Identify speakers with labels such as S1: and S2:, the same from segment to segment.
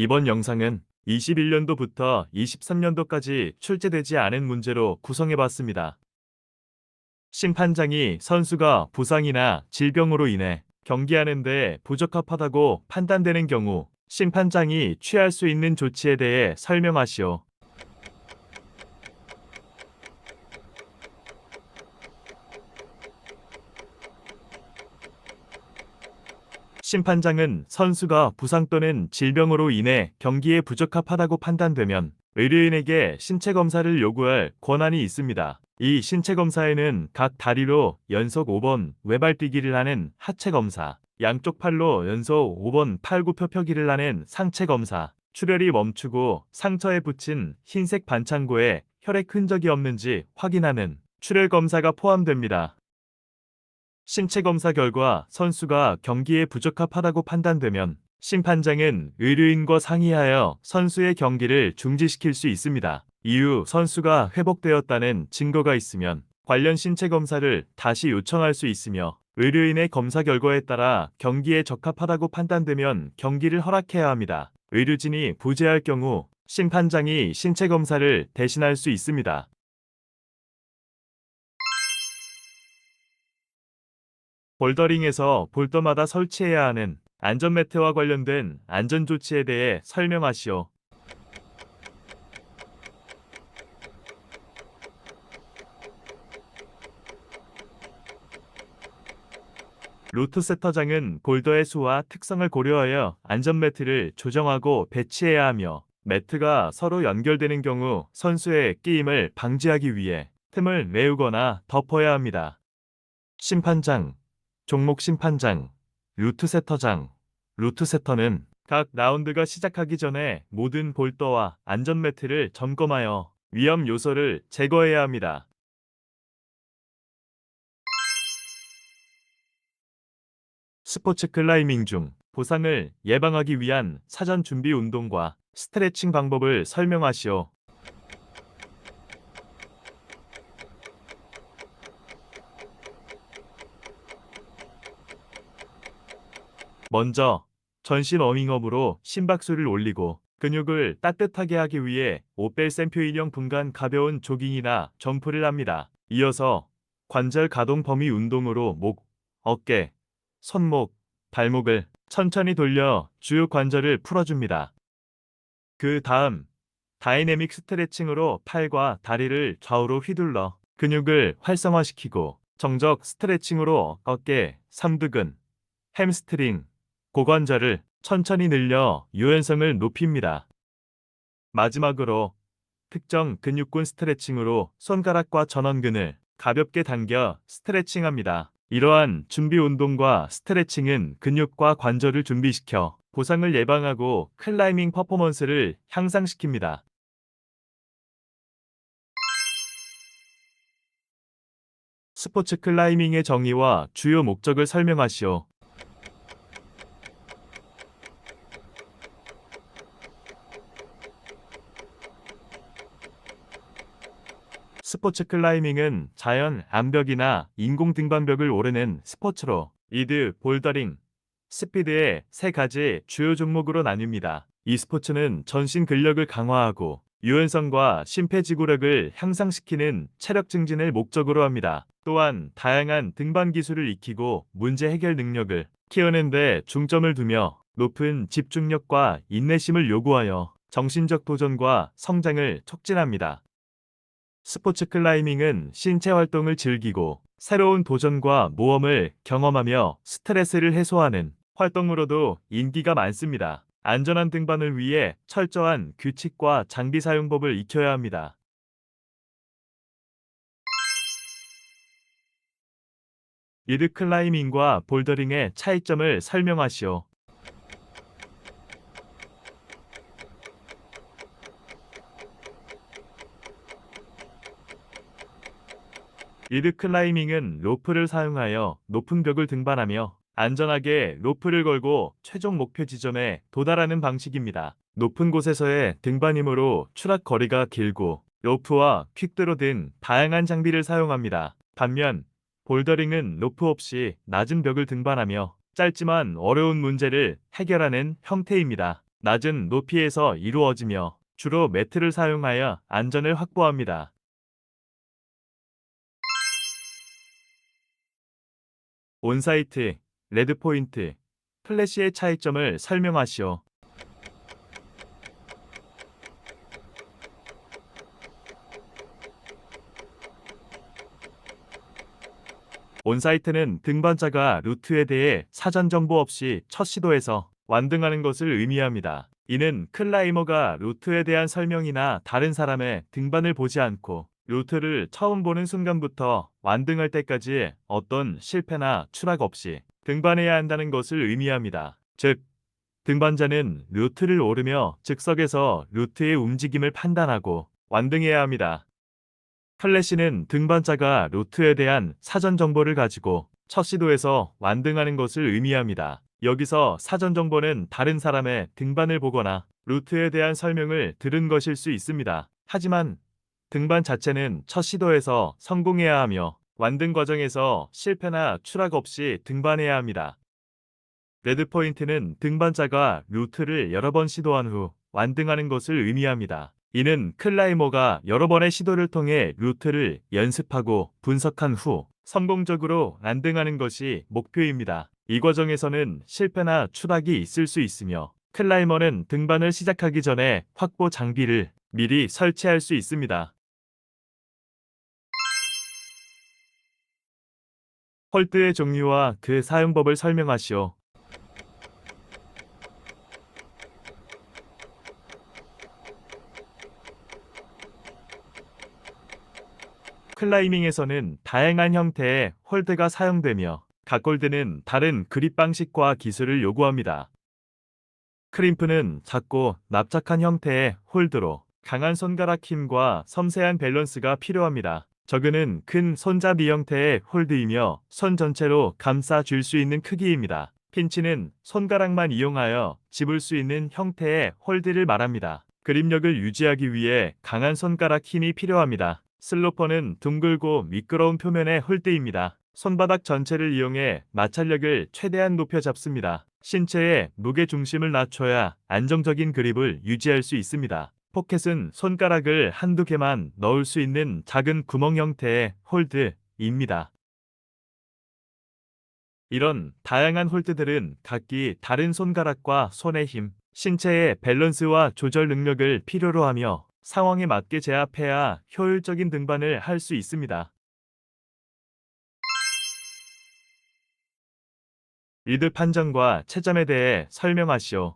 S1: 이번 영상은 21년도부터 23년도까지 출제되지 않은 문제로 구성해봤습니다. 심판장이 선수가 부상이나 질병으로 인해 경기하는 데 부적합하다고 판단되는 경우 심판장이 취할 수 있는 조치에 대해 설명하시오. 심판장은 선수가 부상 또는 질병으로 인해 경기에 부적합하다고 판단되면 의료인에게 신체 검사를 요구할 권한이 있습니다. 이 신체 검사에는 각 다리로 연속 5번 외발뛰기를 하는 하체 검사, 양쪽 팔로 연속 5번 팔굽혀펴기를 하는 상체 검사, 출혈이 멈추고 상처에 붙인 흰색 반창고에 혈액 흔적이 없는지 확인하는 출혈 검사가 포함됩니다. 신체 검사 결과 선수가 경기에 부적합하다고 판단되면 심판장은 의료인과 상의하여 선수의 경기를 중지시킬 수 있습니다. 이후 선수가 회복되었다는 증거가 있으면 관련 신체 검사를 다시 요청할 수 있으며 의료인의 검사 결과에 따라 경기에 적합하다고 판단되면 경기를 허락해야 합니다. 의료진이 부재할 경우 심판장이 신체 검사를 대신할 수 있습니다. 볼더링에서 볼더마다 설치해야 하는 안전매트와 관련된 안전조치에 대해 설명하시오. 루트 세터장은 볼더의 수와 특성을 고려하여 안전매트를 조정하고 배치해야 하며 매트가 서로 연결되는 경우 선수의 끼임을 방지하기 위해 틈을 메우거나 덮어야 합니다. 심판장, 종목 심판장, 루트 세터장, 루트 세터는 각 라운드가 시작하기 전에 모든 볼더와 안전매트를 점검하여 위험 요소를 제거해야 합니다. 스포츠 클라이밍 중 부상을 예방하기 위한 사전 준비 운동과 스트레칭 방법을 설명하시오. 먼저 전신 워밍업으로 심박수를 올리고 근육을 따뜻하게 하기 위해 5벨 샘표인형 분간 가벼운 조깅이나 점프를 합니다. 이어서 관절 가동 범위 운동으로 목, 어깨, 손목, 발목을 천천히 돌려 주요 관절을 풀어줍니다. 그 다음 다이내믹 스트레칭으로 팔과 다리를 좌우로 휘둘러 근육을 활성화시키고 정적 스트레칭으로 어깨, 삼두근, 햄스트링, 고관절을 천천히 늘려 유연성을 높입니다. 마지막으로 특정 근육군 스트레칭으로 손가락과 전원근을 가볍게 당겨 스트레칭합니다. 이러한 준비 운동과 스트레칭은 근육과 관절을 준비시켜 부상을 예방하고 클라이밍 퍼포먼스를 향상시킵니다. 스포츠 클라이밍의 정의와 주요 목적을 설명하시오. 스포츠 클라이밍은 자연 암벽이나 인공 등반벽을 오르는 스포츠로 리드, 볼더링, 스피드의 세 가지 주요 종목으로 나뉩니다. 이 스포츠는 전신 근력을 강화하고 유연성과 심폐지구력을 향상시키는 체력 증진을 목적으로 합니다. 또한 다양한 등반 기술을 익히고 문제 해결 능력을 키우는 데 중점을 두며 높은 집중력과 인내심을 요구하여 정신적 도전과 성장을 촉진합니다. 스포츠 클라이밍은 신체 활동을 즐기고 새로운 도전과 모험을 경험하며 스트레스를 해소하는 활동으로도 인기가 많습니다. 안전한 등반을 위해 철저한 규칙과 장비 사용법을 익혀야 합니다. 리드 클라이밍과 볼더링의 차이점을 설명하시오. 리드 클라이밍은 로프를 사용하여 높은 벽을 등반하며 안전하게 로프를 걸고 최종 목표 지점에 도달하는 방식입니다. 높은 곳에서의 등반이므로 추락 거리가 길고 로프와 퀵드로 등 다양한 장비를 사용합니다. 반면 볼더링은 로프 없이 낮은 벽을 등반하며 짧지만 어려운 문제를 해결하는 형태입니다. 낮은 높이에서 이루어지며 주로 매트를 사용하여 안전을 확보합니다. 온사이트, 레드포인트, 플래시의 차이점을 설명하시오. 온사이트는 등반자가 루트에 대해 사전 정보 없이 첫 시도에서 완등하는 것을 의미합니다. 이는 클라이머가 루트에 대한 설명이나 다른 사람의 등반을 보지 않고 루트를 처음 보는 순간부터 완등할 때까지 어떤 실패나 추락 없이 등반해야 한다는 것을 의미합니다. 즉, 등반자는 루트를 오르며 즉석에서 루트의 움직임을 판단하고 완등해야 합니다. 플래시는 등반자가 루트에 대한 사전 정보를 가지고 첫 시도에서 완등하는 것을 의미합니다. 여기서 사전 정보는 다른 사람의 등반을 보거나 루트에 대한 설명을 들은 것일 수 있습니다. 하지만 등반 자체는 첫 시도에서 성공해야 하며 완등 과정에서 실패나 추락 없이 등반해야 합니다. 레드포인트는 등반자가 루트를 여러 번 시도한 후 완등하는 것을 의미합니다. 이는 클라이머가 여러 번의 시도를 통해 루트를 연습하고 분석한 후 성공적으로 완등하는 것이 목표입니다. 이 과정에서는 실패나 추락이 있을 수 있으며 클라이머는 등반을 시작하기 전에 확보 장비를 미리 설치할 수 있습니다. 홀드의 종류와 그 사용법을 설명하시오. 클라이밍에서는 다양한 형태의 홀드가 사용되며 각 홀드는 다른 그립 방식과 기술을 요구합니다. 크림프는 작고 납작한 형태의 홀드로 강한 손가락 힘과 섬세한 밸런스가 필요합니다. 저그는 큰 손잡이 형태의 홀드이며 손 전체로 감싸 줄 수 있는 크기입니다. 핀치는 손가락만 이용하여 집을 수 있는 형태의 홀드를 말합니다. 그립력을 유지하기 위해 강한 손가락 힘이 필요합니다. 슬로퍼는 둥글고 미끄러운 표면의 홀드입니다. 손바닥 전체를 이용해 마찰력을 최대한 높여 잡습니다. 신체의 무게 중심을 낮춰야 안정적인 그립을 유지할 수 있습니다. 포켓은 손가락을 한두 개만 넣을 수 있는 작은 구멍 형태의 홀드입니다. 이런 다양한 홀드들은 각기 다른 손가락과 손의 힘, 신체의 밸런스와 조절 능력을 필요로 하며 상황에 맞게 제압해야 효율적인 등반을 할 수 있습니다. 리드 판정과 채점에 대해 설명하시오.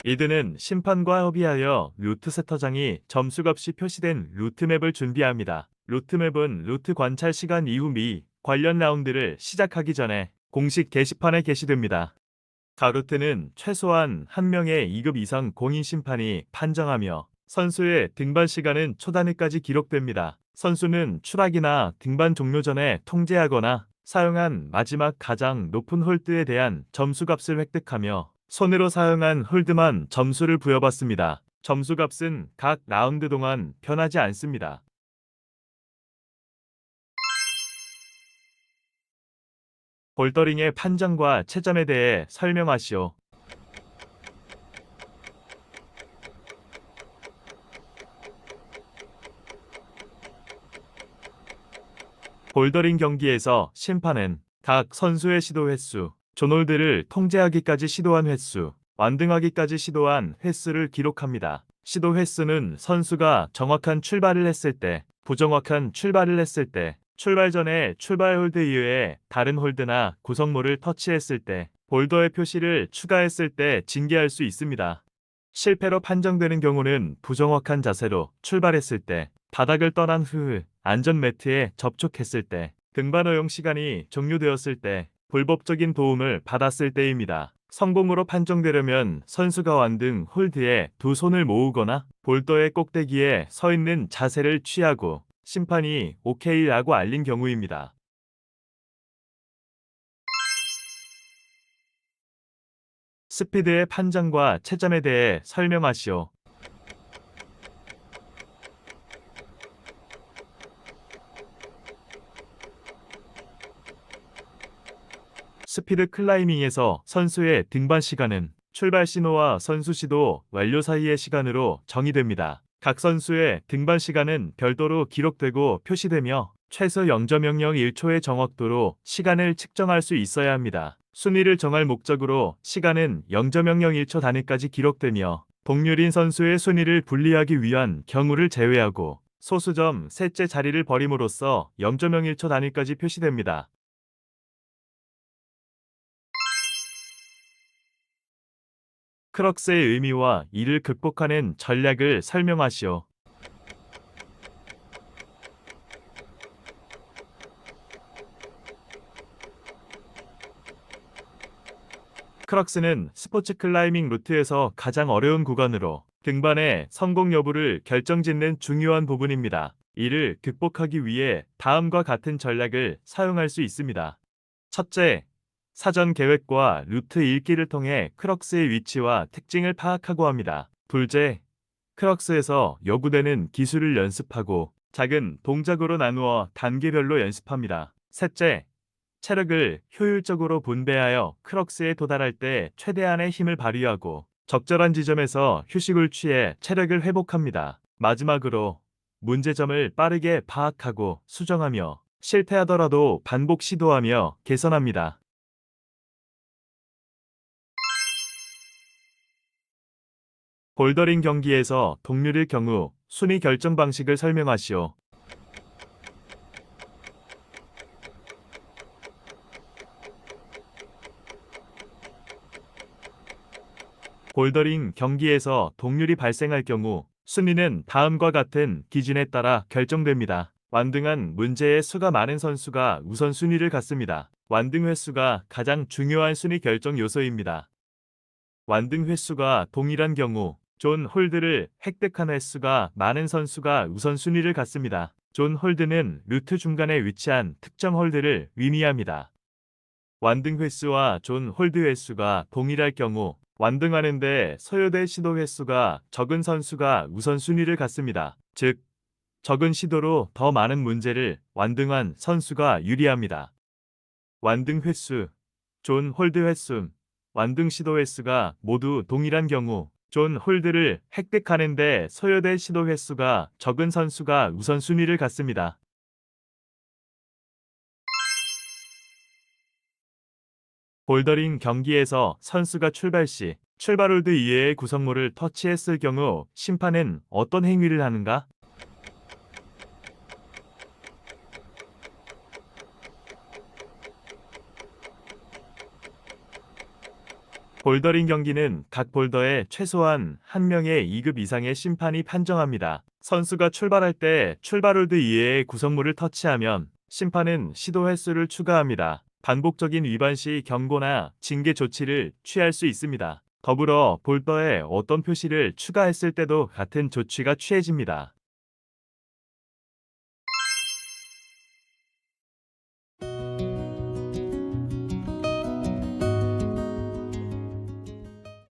S1: 리드는 심판과 협의하여 루트 세터장이 점수값이 표시된 루트맵을 준비합니다. 루트맵은 루트 관찰 시간 이후 미 관련 라운드를 시작하기 전에 공식 게시판에 게시됩니다. 가루트는 최소한 한 명의 2급 이상 공인 심판이 판정하며 선수의 등반 시간은 초단위까지 기록됩니다. 선수는 추락이나 등반 종료 전에 통제하거나 사용한 마지막 가장 높은 홀드에 대한 점수값을 획득하며 손으로 사용한 홀드만 점수를 부여받습니다. 점수값은 각 라운드 동안 변하지 않습니다. 볼더링의 판정과 채점에 대해 설명하시오. 볼더링 경기에서 심판은 각 선수의 시도 횟수, 존홀드를 통제하기까지 시도한 횟수, 완등하기까지 시도한 횟수를 기록합니다. 시도 횟수는 선수가 정확한 출발을 했을 때, 부정확한 출발을 했을 때, 출발 전에 출발 홀드 이외에 다른 홀드나 구성물을 터치했을 때, 볼더의 표시를 추가했을 때 징계할 수 있습니다. 실패로 판정되는 경우는 부정확한 자세로 출발했을 때, 바닥을 떠난 후 안전 매트에 접촉했을 때, 등반 허용 시간이 종료되었을 때, 불법적인 도움을 받았을 때입니다. 성공으로 판정되려면 선수가 완등 홀드에 두 손을 모으거나 볼더의 꼭대기에 서 있는 자세를 취하고 심판이 오케이라고 알린 경우입니다. 스피드의 판정과 채점에 대해 설명하시오. 스피드 클라이밍에서 선수의 등반 시간은 출발 신호와 선수 시도 완료 사이의 시간으로 정의됩니다. 각 선수의 등반 시간은 별도로 기록되고 표시되며 최소 0.001초의 정확도로 시간을 측정할 수 있어야 합니다. 순위를 정할 목적으로 시간은 0.001초 단위까지 기록되며 동률인 선수의 순위를 분리하기 위한 경우를 제외하고 소수점 셋째 자리를 버림으로써 0.01초 단위까지 표시됩니다. 크럭스의 의미와 이를 극복하는 전략을 설명하시오. 크럭스는 스포츠 클라이밍 루트에서 가장 어려운 구간으로 등반의 성공 여부를 결정짓는 중요한 부분입니다. 이를 극복하기 위해 다음과 같은 전략을 사용할 수 있습니다. 첫째, 사전 계획과 루트 읽기를 통해 크럭스의 위치와 특징을 파악하고 합니다. 둘째, 크럭스에서 요구되는 기술을 연습하고 작은 동작으로 나누어 단계별로 연습합니다. 셋째, 체력을 효율적으로 분배하여 크럭스에 도달할 때 최대한의 힘을 발휘하고 적절한 지점에서 휴식을 취해 체력을 회복합니다. 마지막으로 문제점을 빠르게 파악하고 수정하며 실패하더라도 반복 시도하며 개선합니다. 볼더링 경기에서 동률일 경우 순위 결정 방식을 설명하시오. 볼더링 경기에서 동률이 발생할 경우 순위는 다음과 같은 기준에 따라 결정됩니다. 완등한 문제의 수가 많은 선수가 우선 순위를 갖습니다. 완등 횟수가 가장 중요한 순위 결정 요소입니다. 완등 횟수가 동일한 경우 존 홀드를 획득한 횟수가 많은 선수가 우선 순위를 갖습니다. 존 홀드는 루트 중간에 위치한 특정 홀드를 의미합니다. 완등 횟수와 존 홀드 횟수가 동일할 경우 완등하는데 소요될 시도 횟수가 적은 선수가 우선 순위를 갖습니다. 즉, 적은 시도로 더 많은 문제를 완등한 선수가 유리합니다. 완등 횟수, 존 홀드 횟수, 완등 시도 횟수가 모두 동일한 경우 존 홀드를 획득하는데 소요될 시도 횟수가 적은 선수가 우선 순위를 갖습니다. 볼더링 경기에서 선수가 출발 시 출발 홀드 이외의 구성물을 터치했을 경우 심판은 어떤 행위를 하는가? 볼더링 경기는 각 볼더에 최소한 한 명의 2급 이상의 심판이 판정합니다. 선수가 출발할 때 출발 홀드 이외의 구성물을 터치하면 심판은 시도 횟수를 추가합니다. 반복적인 위반 시 경고나 징계 조치를 취할 수 있습니다. 더불어 볼더에 어떤 표시를 추가했을 때도 같은 조치가 취해집니다.